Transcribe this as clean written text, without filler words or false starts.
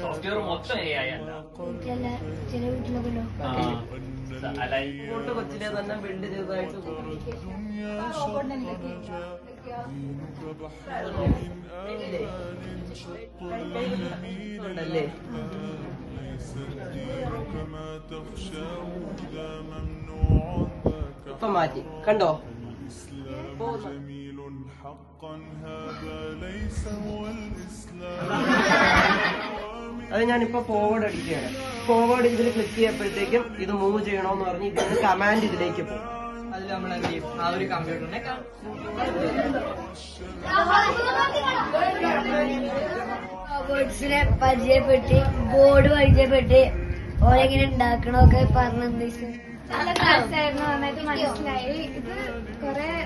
Software മൊത്തം AI അല്ല. ചില വീട്ടിലൊക്കെ കൊച്ചിലെ തന്നെ ബിൽഡ് ചെയ്തതായിട്ട് ഉണ്ടല്ലേ. ഇപ്പൊ മാറ്റി കണ്ടോ. അത് ഞാനിപ്പോ ഫോർവേഡ് അടിക്കുകയാണ്. ഫോർവേഡ് ഇതിൽ ക്ലിക്ക് ചെയ്യുമ്പോഴത്തേക്കും ഇത് മൂവ് ചെയ്യണോന്ന് പറഞ്ഞ് ഇതിന് കമാൻഡ് ഇതിലേക്ക് പോകും. അതിൽ നമ്മൾ എന്ത് ചെയ്യും, ആ ഒരു കമ്പ്യൂട്ടറിനെ വേർഡ്സിനെ പരിചയപ്പെട്ട് ബോർഡ് പരിചയപ്പെട്ട് ഓരെങ്ങനെ ഉണ്ടാക്കണൊക്കെ പറഞ്ഞ നല്ല ക്ലാസ് ആയിരുന്നു, നന്നായിട്ട് മനസ്സിലായി. ഇത് കുറെ